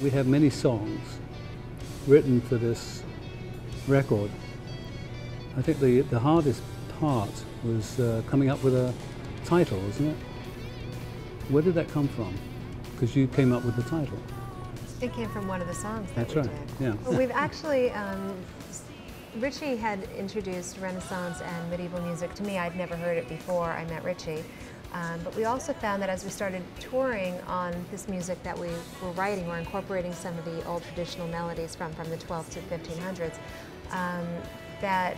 We have many songs written for this record. I think the hardest part was coming up with a title, isn't it? Where did that come from? Because you came up with the title. It came from one of the songs that That's we right, did. yeah. Well, we've actually, Richie had introduced Renaissance and medieval music to me. I'd never heard it before I met Richie. But we also found that as we started touring on this music that we were writing, we're incorporating some of the old traditional melodies from the 12 to 1500s, that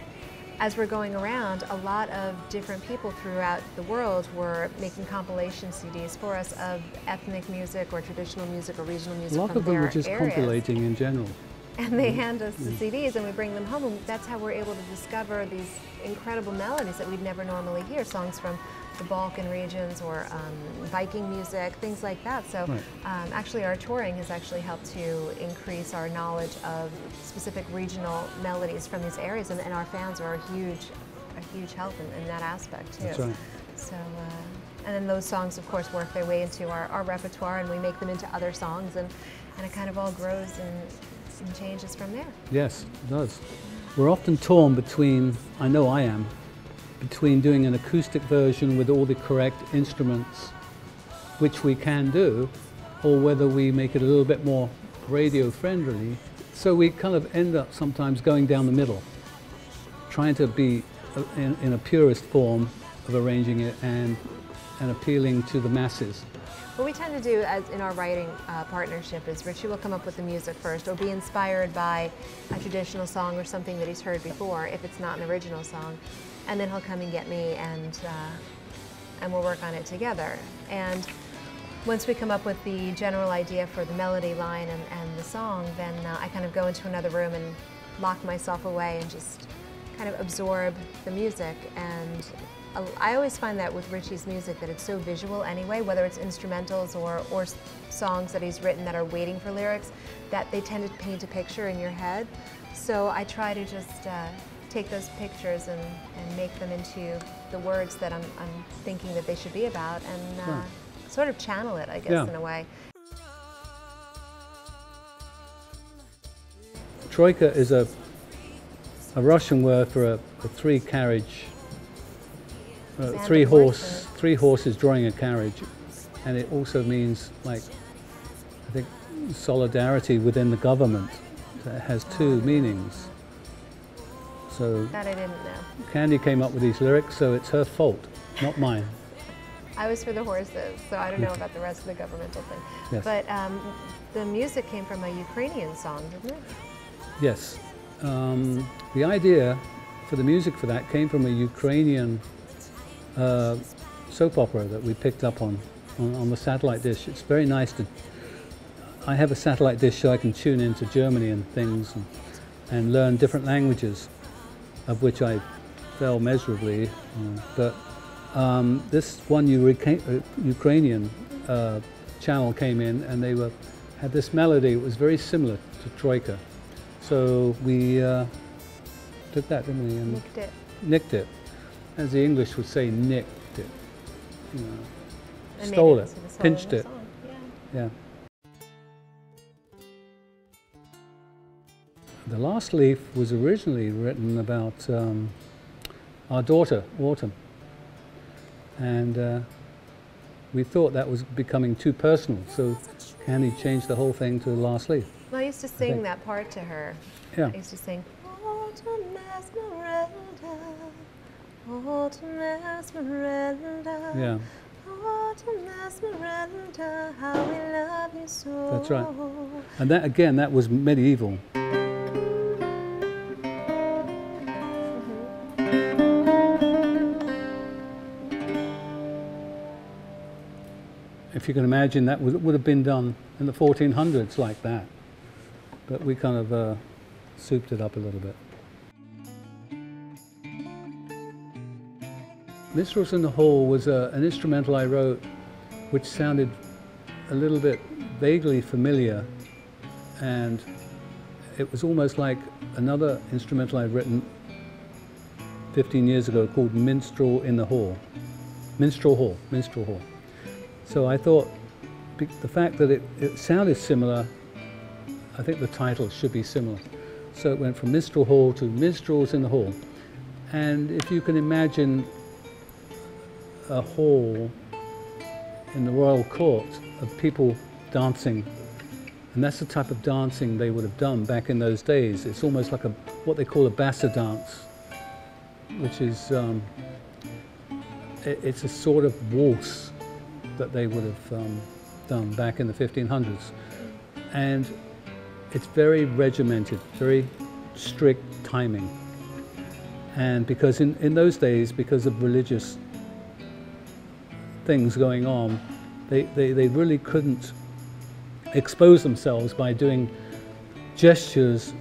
as we're going around, a lot of different people throughout the world were making compilation CDs for us of ethnic music or traditional music or regional music A lot from of them their were just areas. compilating in general. And they hand us the CDs and we bring them home, and that's how we're able to discover these incredible melodies that we'd never normally hear, songs from the Balkan regions or Viking music, things like that. So actually our touring has actually helped to increase our knowledge of specific regional melodies from these areas, and our fans are a huge help in that aspect too. That's right. So, and then those songs of course work their way into our repertoire, and we make them into other songs, and it kind of all grows and changes from there. Yes, it does. We're often torn between, I know I am, between doing an acoustic version with all the correct instruments, which we can do, or whether we make it a little bit more radio friendly. So we kind of end up sometimes going down the middle, trying to be in a purist form of arranging it and appealing to the masses. What we tend to do as in our writing partnership is Richie will come up with the music first, or be inspired by a traditional song or something that he's heard before, if it's not an original song, and then he'll come and get me, and we'll work on it together. And once we come up with the general idea for the melody line and the song, then I kind of go into another room and lock myself away and just kind of absorb the music. And I always find that with Richie's music that it's so visual anyway, whether it's instrumentals or songs that he's written that are waiting for lyrics, that they tend to paint a picture in your head. So I try to just take those pictures and make them into the words that I'm thinking that they should be about, and sort of channel it, I guess, in a way. Troika is a Russian word for a three-carriage, three horses drawing a carriage, and it also means, like, I think, solidarity within the government. So it has two meanings. So that I didn't know. Candy came up with these lyrics, so it's her fault, not mine. I was for the horses, so I don't know about the rest of the governmental thing. Yes. But the music came from a Ukrainian song, didn't it? Yes. The idea for the music for that came from a Ukrainian soap opera that we picked up on the satellite dish. It's very nice to... I have a satellite dish so I can tune into Germany and things and learn different languages, of which I fail miserably. But this one Ukrainian channel came in, and they had this melody. It was very similar to Troika. So we took that, didn't we? And Nicked it. Nicked it. As the English would say, nicked it. You know, And stole made it, into the pinched it. song. Yeah. The last leaf was originally written about our daughter, Autumn. And we thought that was becoming too personal, so Candy changed the whole thing to the last leaf. Well, I used to sing that part to her. Yeah. I used to sing, Autumn Esmeralda, Autumn Esmeralda, Yeah. Autumn Esmeralda, how we love you so. That's right. And that, again, that was medieval. If you can imagine, that would have been done in the 1400s like that. But we kind of souped it up a little bit. Minstrels in the Hall was an instrumental I wrote which sounded a little bit vaguely familiar, and it was almost like another instrumental I'd written 15 years ago called Minstrel in the Hall. Minstrel Hall, Minstrel Hall. So I thought the fact that it sounded similar I think the title should be similar. So it went from Minstrel Hall to Minstrels in the Hall. And if you can imagine a hall in the royal court of people dancing, and that's the type of dancing they would have done back in those days. It's almost like what they call a bassa dance, which is it's a sort of waltz that they would have done back in the 1500s. And it's very regimented, very strict timing. And because in those days, because of religious things going on, they really couldn't expose themselves by doing gestures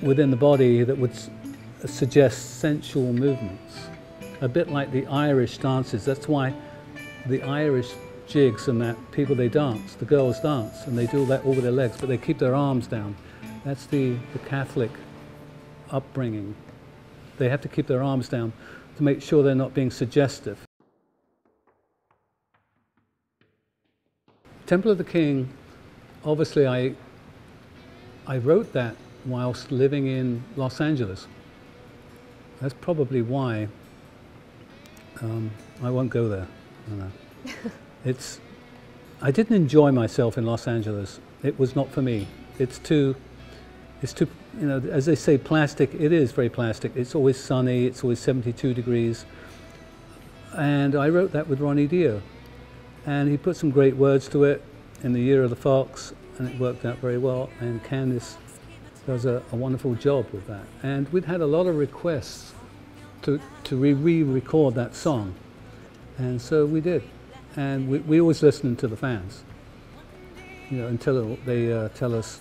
within the body that would suggest sensual movements. A bit like the Irish dances. That's why the Irish jigs and that, people, they dance, the girls dance, and they do that all with their legs, but they keep their arms down. That's the Catholic upbringing. They have to keep their arms down to make sure they're not being suggestive. Temple of the King, obviously I wrote that whilst living in Los Angeles. That's probably why I won't go there. I didn't enjoy myself in Los Angeles. It was not for me. It's too, you know, as they say, plastic. It is very plastic. It's always sunny. It's always 72 degrees. And I wrote that with Ronnie Dio. And he put some great words to it in The Year of the Fox, and it worked out very well. And Candice does a wonderful job with that. And we'd had a lot of requests to re-record that song. And so we did. And we always listen to the fans, you know, until they tell us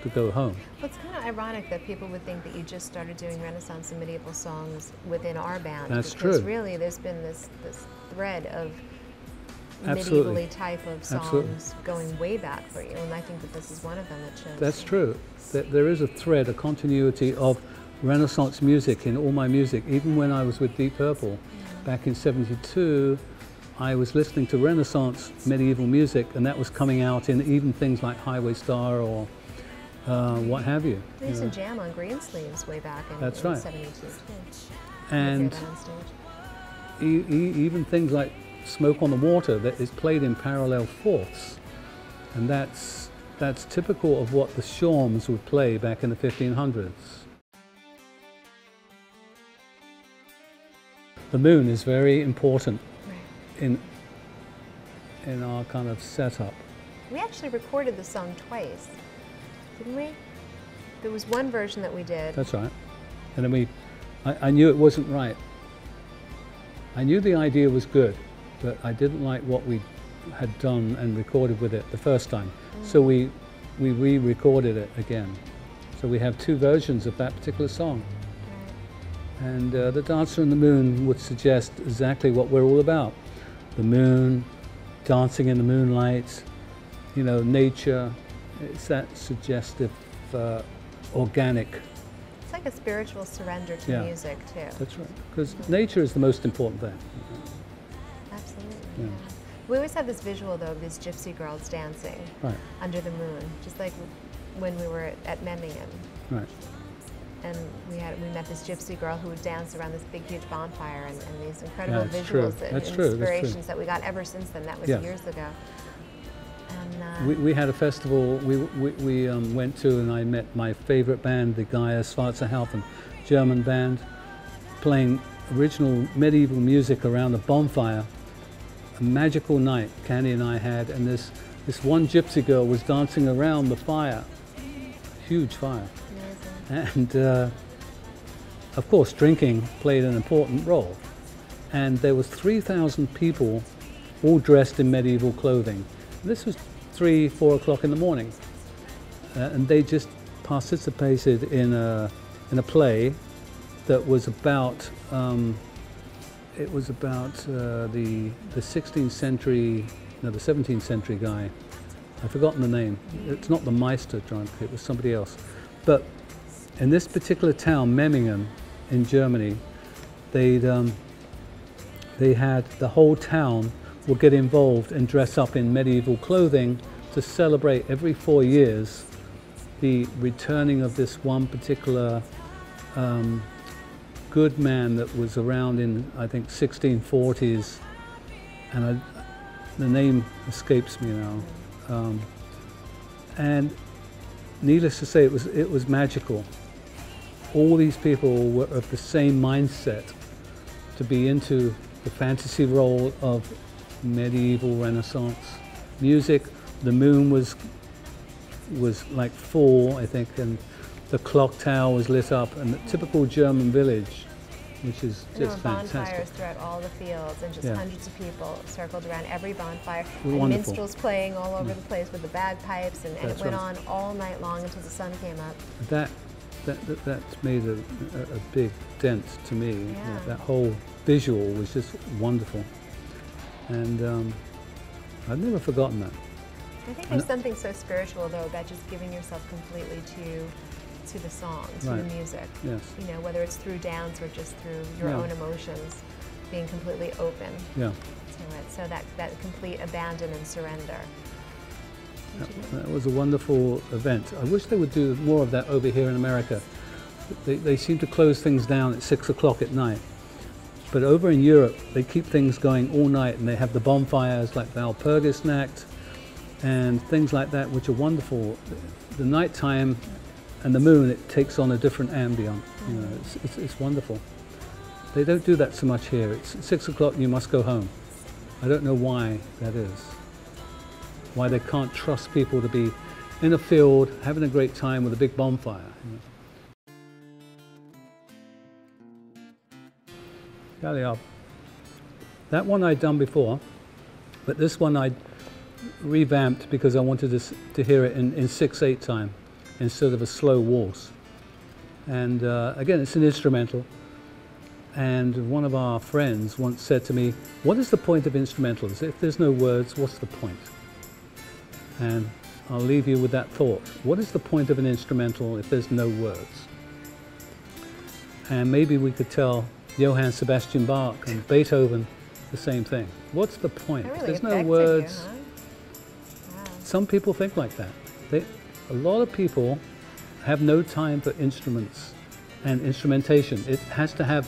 to go home. Well, it's kind of ironic that people would think that you just started doing Renaissance and medieval songs within our band. That's because true. Really, there's been this thread of Absolutely. medievally type of songs Absolutely. Going way back for you, and I think that this is one of them that shows. That's true. There is a thread, a continuity of Renaissance music in all my music. Even when I was with Deep Purple back in '72, I was listening to Renaissance medieval music, and that was coming out in even things like Highway Star or what have you. They used to jam on Greensleeves way back in, That's in right. '72 too. And even things like Smoke on the Water that is played in parallel fourths, and that's typical of what the shawms would play back in the 1500s. The moon is very important in our kind of setup. We actually recorded the song twice, didn't we? There was one version that we did. That's right. And then I knew it wasn't right. I knew the idea was good, but I didn't like what we had done and recorded with it the first time. So we re-recorded it again. So we have two versions of that particular song. And The Dancer in the Moon would suggest exactly what we're all about. The moon, dancing in the moonlight, you know, nature. It's that suggestive, organic. It's like a spiritual surrender to music too. That's right, because nature is the most important thing. Absolutely. Yeah. Yeah. We always have this visual though of these gypsy girls dancing under the moon, just like when we were at Memmingen. Right. And we met this gypsy girl who would dance around this big, huge bonfire, and these incredible That's visuals true. and That's true. inspirations that we got ever since then. That was years ago. And we had a festival we went to, and I met my favorite band, the Gaius Schwarzerhaufen German band, playing original medieval music around a bonfire. A magical night Candy and I had, and this one gypsy girl was dancing around the fire, huge fire. And of course, drinking played an important role. And there was 3,000 people, all dressed in medieval clothing. And this was 3, 4 o'clock in the morning, and they just participated in a play that was about the 16th century, no, the 17th century guy. I've forgotten the name. It's not the Meister drunk. It was somebody else, but. In this particular town, Memmingen, in Germany, they had the whole town would get involved and dress up in medieval clothing to celebrate every 4 years the returning of this one particular good man that was around in, I think, 1640s, and the name escapes me now. And needless to say, it was magical. All these people were of the same mindset, to be into the fantasy role of medieval Renaissance music. The moon was like full, I think, and the clock tower was lit up, and the typical German village, which is just fantastic. Bonfires throughout all the fields, and just hundreds of people circled around every bonfire. And wonderful. minstrels playing all over the place with the bagpipes, and it went on all night long until the sun came up. That's made a big dent to me. That whole visual was just wonderful, and I've never forgotten that. I think there's something so spiritual, though, about just giving yourself completely to the song, to the music. Yes. You know, whether it's through dance or just through your own emotions, being completely open to it. So that complete abandon and surrender. That was a wonderful event. I wish they would do more of that over here in America. They seem to close things down at 6 o'clock at night. But over in Europe, they keep things going all night, and they have the bonfires like Walpurgisnacht and things like that, which are wonderful. The nighttime and the moon, it takes on a different ambient. You know, it's wonderful. They don't do that so much here. It's 6 o'clock and you must go home. I don't know why that is. Why they can't trust people to be in a field having a great time with a big bonfire. You know. Galliard. That one I'd done before, but this one I revamped because I wanted to hear it in 6/8 time instead of a slow waltz. And again, it's an instrumental. And one of our friends once said to me, "What is the point of instrumentals? If there's no words, what's the point?" And I'll leave you with that thought. What is the point of an instrumental if there's no words? And maybe we could tell Johann Sebastian Bach and Beethoven the same thing. What's the point? That really There's no affected words. you, huh? Wow. Some people think like that. A lot of people have no time for instruments and instrumentation. It has to have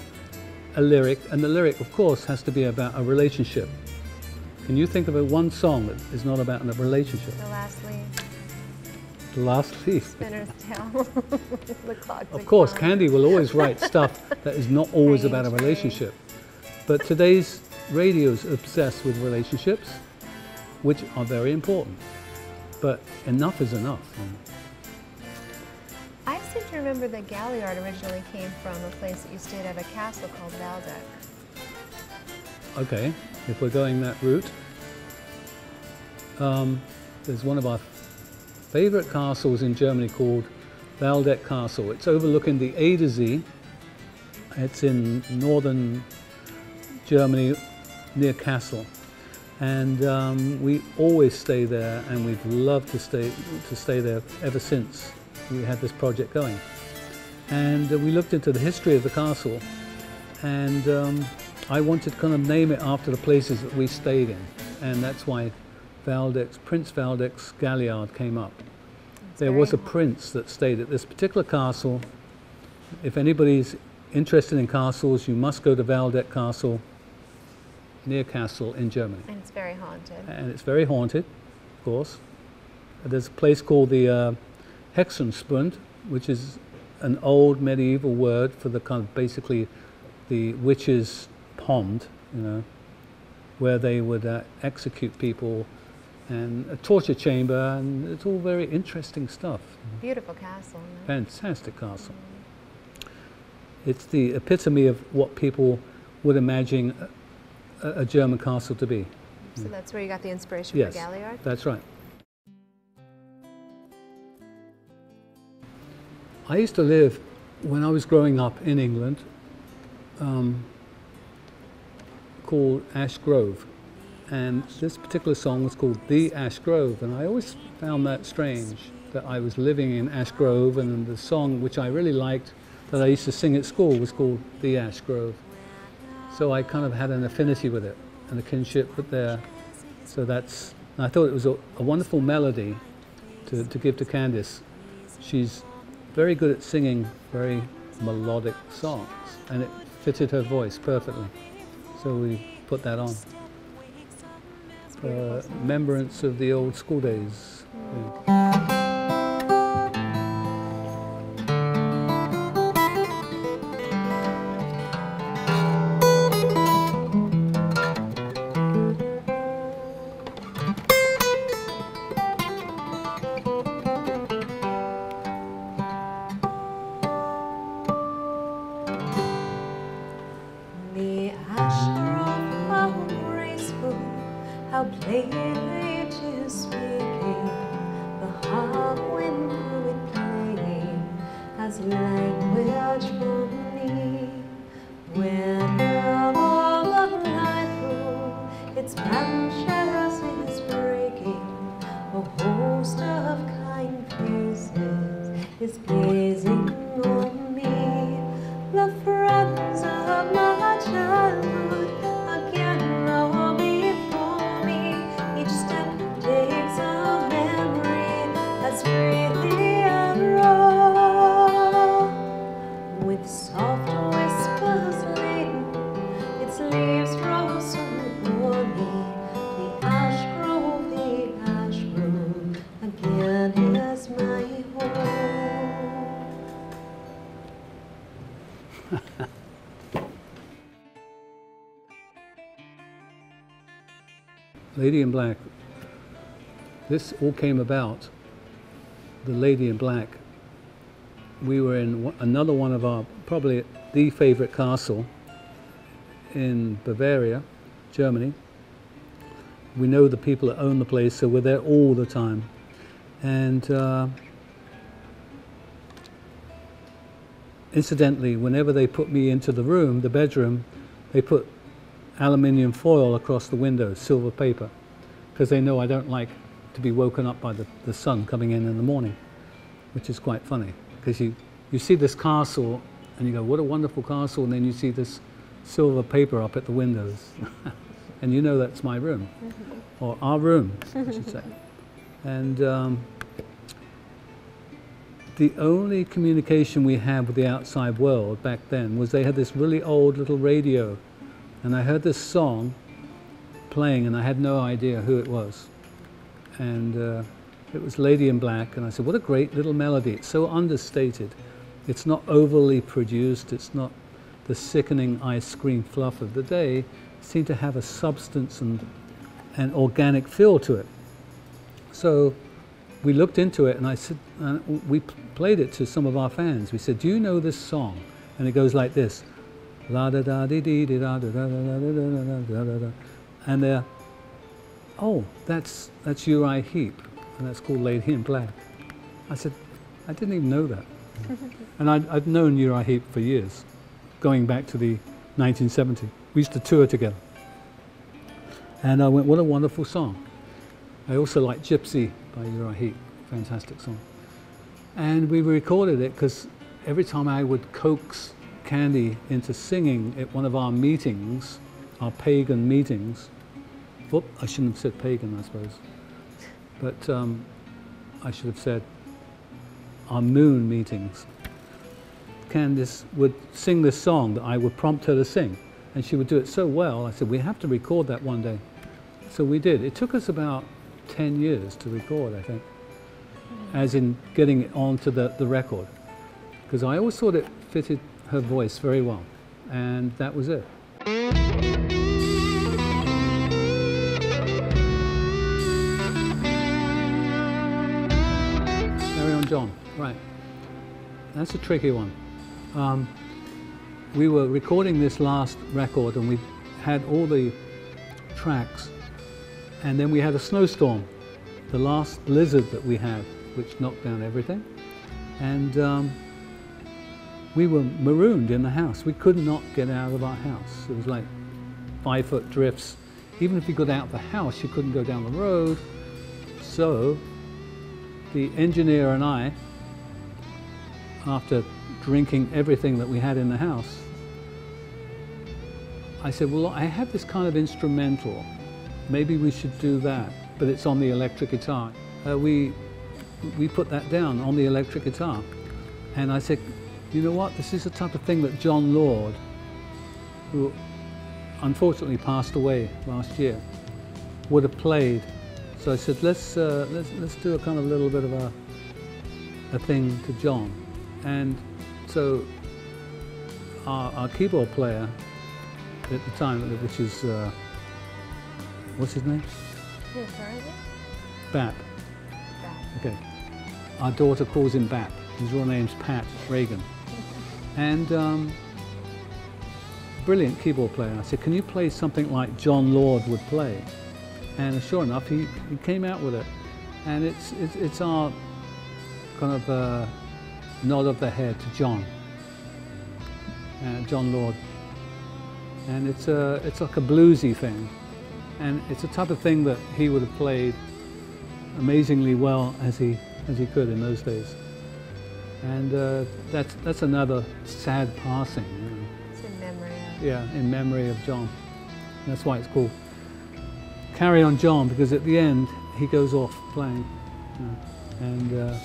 a lyric, and the lyric, of course, has to be about a relationship. Can you think of one song that is not about a relationship? The Last Leaf. The Last Leaf. Spinner's Tale. The Clock. Of course, Candy will always write stuff that is not always about a relationship. But today's radio is obsessed with relationships, which are very important. But enough is enough. I seem to remember that Galliard originally came from a place that you stayed at, a castle called Waldeck. Okay, if we're going that route, there's one of our favorite castles in Germany called Waldeck Castle. It's overlooking the Edersee. It's in northern Germany near Kassel. And we always stay there, and we've loved to stay there ever since we had this project going. And we looked into the history of the castle, and I wanted to kind of name it after the places that we stayed in, and that's why Prince Waldeck's Galliard came up. There was a prince that stayed at this particular castle. If anybody's interested in castles, you must go to Waldeck Castle, near Kassel in Germany. And it's very haunted. And it's very haunted, of course. There's a place called the Hexenspund, which is an old medieval word for the kind of basically the witches' pond, you know, where they would execute people, and a torture chamber, and it's all very interesting stuff. Beautiful castle. Right? Fantastic castle. It's the epitome of what people would imagine a German castle to be. So that's where you got the inspiration Yes, for Galliard? That's right. I used to live, when I was growing up in England, called Ash Grove. And this particular song was called The Ash Grove. And I always found that strange, that I was living in Ash Grove, and the song which I really liked that I used to sing at school was called The Ash Grove. So I kind of had an affinity with it and a kinship with there. So I thought it was a wonderful melody to give to Candice. she's very good at singing very melodic songs, and it fitted her voice perfectly. So we put that on. Remembrance of the old school days. Yeah. The ash grove, how graceful, how plainly it is speaking. The harp wind through it playing has language for me. Whenever the night through its branches is breaking, a host of kind faces is gazing on me. The friends of my childhood again roll before me. Each step takes a memory that's freely unrolled. With soft whispers laden, its leaves rose over me. The ash grove again is my home. Lady in Black. This all came about, the Lady in Black. We were in another one of our, probably the favorite castle in Bavaria, Germany. We know the people that own the place, so we're there all the time. And incidentally, whenever they put me into the room, the bedroom, they put aluminium foil across the window, silver paper, because they know I don't like to be woken up by the sun coming in the morning, which is quite funny, because you see this castle and you go, what a wonderful castle, and then you see this silver paper up at the windows and you know that's my room, or our room, I should say. And the only communication we had with the outside world back then was they had this really old little radio. And I heard this song playing, and I had no idea who it was. And it was Lady in Black, and I said, what a great little melody. It's so understated. It's not overly produced. It's not the sickening ice cream fluff of the day. It seemed to have a substance and an organic feel to it. So we looked into it, and I said, we played it to some of our fans. We said, do you know this song? And it goes like this. La da da dee dee dee da da da da da da da da da, and they're, oh, that's Uriah Heep, and that's called Lady in Black. I said, I didn't even know that. And I'd known Uriah Heep for years, going back to the 1970s. We used to tour together. And I went, what a wonderful song. I also like Gypsy by Uriah Heep, fantastic song. And we recorded it because every time I would coax Candy into singing at one of our meetings, our pagan meetings. Whoop, I shouldn't have said pagan, I suppose. But I should have said our moon meetings. Candice would sing this song that I would prompt her to sing, and she would do it so well. I said, we have to record that one day. So we did. It took us about 10 years to record, I think, as in getting it onto the record, because I always thought it fitted her voice very well, and that was it. Carry on, John. Right. That's a tricky one. We were recording this last record, and we had all the tracks, and then we had a snowstorm, the last blizzard that we had, which knocked down everything, and we were marooned in the house. We could not get out of our house. It was like 5-foot drifts. Even if you got out of the house, you couldn't go down the road. So the engineer and I, after drinking everything that we had in the house, I said, well, I have this kind of instrumental. Maybe we should do that, but it's on the electric guitar. We we put that down on the electric guitar. And I said, you know what, this is the type of thing that John Lord, who unfortunately passed away last year, would have played. So I said, let's do a kind of little bit of a thing to John. And so our keyboard player at the time, which is, what's his name? Who, sorry? Bap. Bap. Okay. Our daughter calls him Bap. His real name's Pat Reagan. And brilliant keyboard player. I said, can you play something like John Lord would play? And sure enough, he came out with it. And it's our kind of nod of the head to John Lord. And it's like a bluesy thing. And it's a type of thing that he would have played amazingly well as he could in those days. And that's another sad passing. You know. It's in memory of. Yeah, in memory of John. And that's why it's called Carry On John, because at the end he goes off playing. You know. And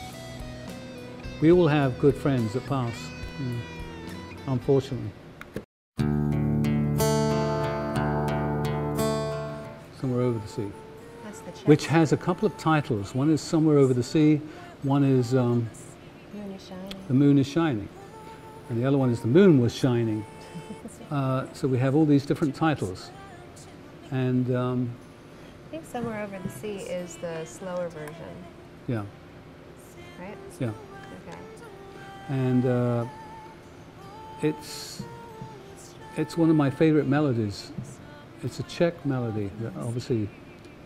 we all have good friends that pass, you know, unfortunately. Somewhere Over the Sea, That's the check. which has a couple of titles. One is Somewhere Over the Sea, one is Moon is shining. The Moon is Shining, and the other one is The Moon Was Shining. So we have all these different titles. And I think Somewhere Over the Sea is the slower version, yeah, right? yeah. Okay. And it's one of my favorite melodies. It's a Czech melody that obviously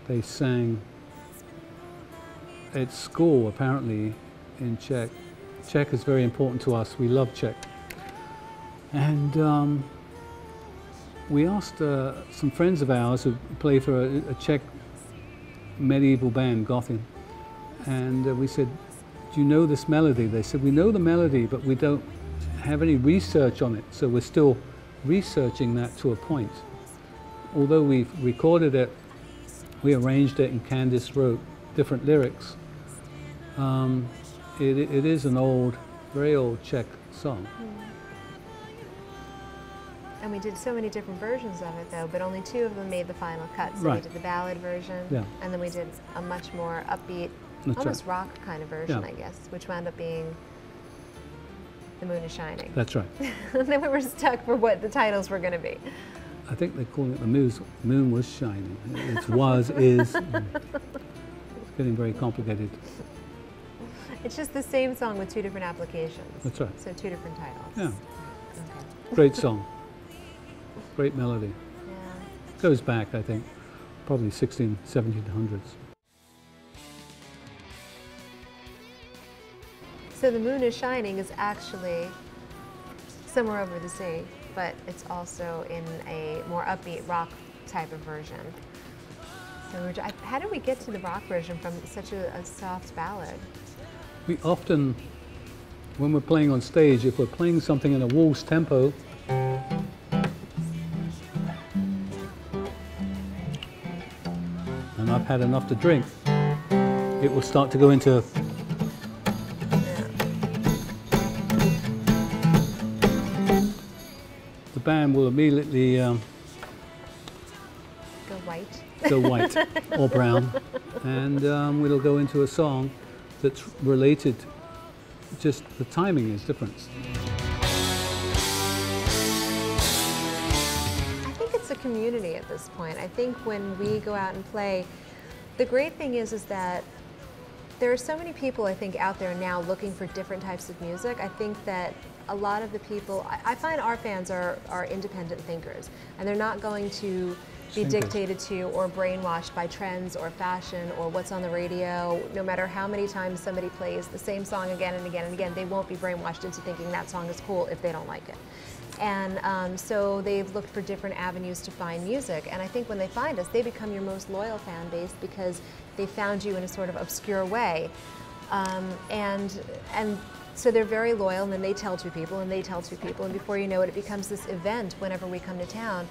they sang at school, apparently, in Czech. Czech is very important to us. We love Czech. And we asked some friends of ours who play for a Czech medieval band, Gothic, and we said, do you know this melody? They said, we know the melody, but we don't have any research on it, so we're still researching that to a point. Although we've recorded it, we arranged it, and Candice wrote different lyrics. It is an old, very old Czech song. And we did so many different versions of it, though, but only 2 of them made the final cut. So Right. we did the ballad version, Yeah. and then we did a much more upbeat, That's almost right. rock kind of version, Yeah. I guess, which wound up being The Moon is Shining. That's right. And then we were stuck for what the titles were going to be. I think they're calling it The Moon Was Shining. It's was, is. It's getting very complicated. It's just the same song with 2 different applications. That's right. So 2 different titles. Yeah, Okay. great song. Great melody. Yeah. Goes back, I think, probably 1700s. So The Moon is Shining is actually Somewhere Over the Sea, but it's also in a more upbeat rock type of version. So how did we get to the rock version from such a soft ballad? We often, when we're playing on stage, if we're playing something in a waltz tempo, and I've had enough to drink, it will start to go into the band will immediately Go white. go white or brown, and we'll go into a song that's related, just the timing is different. I think it's a community at this point. I think when we go out and play, the great thing is that there are so many people, I think, out there now looking for different types of music. I think that a lot of the people, I find our fans are independent thinkers, and they're not going to be dictated to or brainwashed by trends or fashion or what's on the radio. No matter how many times somebody plays the same song again and again and again, they won't be brainwashed into thinking that song is cool if they don't like it. And so they've looked for different avenues to find music. And I think when they find us, they become your most loyal fan base because they found you in a sort of obscure way. And so they're very loyal, and then they tell 2 people, and they tell 2 people, and before you know it, it becomes this event whenever we come to town.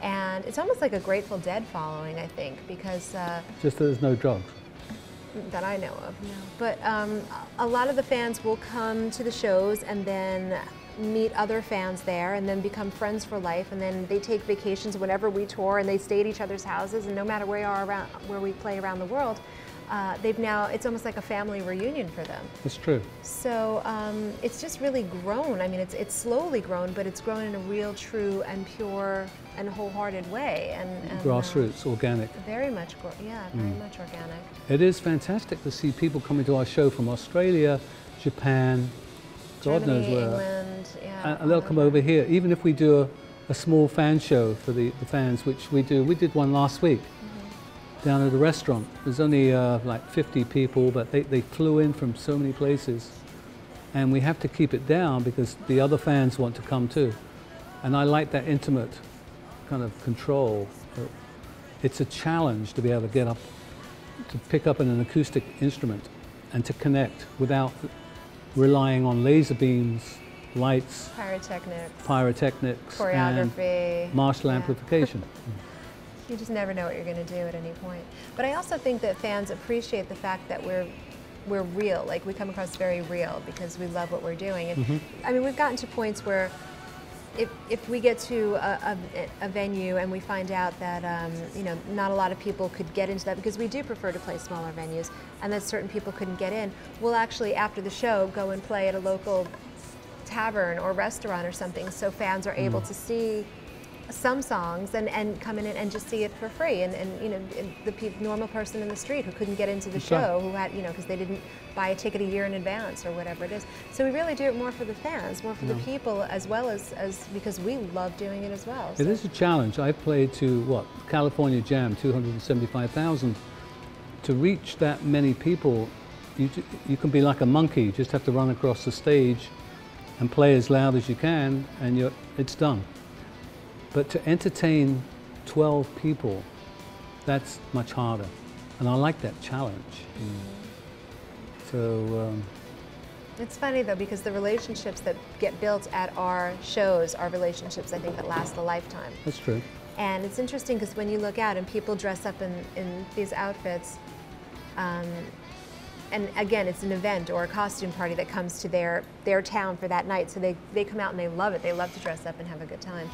And it's almost like a Grateful Dead following, I think, because... Just that there's no drugs. that I know of. No. But a lot of the fans will come to the shows and then meet other fans there and then become friends for life, and then they take vacations whenever we tour and they stay at each other's houses, and no matter where we play around the world, it's almost like a family reunion for them. It's true. So it's just really grown. I mean, it's slowly grown, but it's grown in a real, true, and pure and wholehearted way. And grassroots, organic. Very much, very much organic. It is fantastic to see people coming to our show from Australia, Japan, God Germany, knows where. England, yeah. And they'll come over here, even if we do a small fan show for the fans, which we do. We did one last week. Down at a restaurant. There's only like 50 people, but they flew in from so many places. And we have to keep it down because the other fans want to come too. And I like that intimate kind of control. It's a challenge to be able to get up, to pick up an acoustic instrument and to connect without relying on laser beams, lights, pyrotechnics, choreography, and martial amplification. You just never know what you're going to do at any point. But I also think that fans appreciate the fact that we're real. Like, we come across very real because we love what we're doing. And I mean, we've gotten to points where if we get to a venue and we find out that you know, not a lot of people could get into that, because we do prefer to play smaller venues, and that certain people couldn't get in, we'll actually, after the show, go and play at a local tavern or restaurant or something, so fans are able to see some songs and come in and just see it for free, and you know, the normal person in the street who couldn't get into the show, who had, you know, because they didn't buy a ticket a year in advance or whatever it is. So we really do it more for the fans, more for the people, as well as because we love doing it as well. It is a challenge. I played to California Jam, 275,000. To reach that many people, you can be like a monkey. You just have to run across the stage and play as loud as you can, and it's done. But to entertain 12 people, that's much harder. And I like that challenge. So it's funny though, because the relationships that get built at our shows are relationships, I think, that last a lifetime. That's true. And it's interesting because when you look out and people dress up in these outfits, and again, it's an event or a costume party that comes to their town for that night, so they come out and they love it. They love to dress up and have a good time.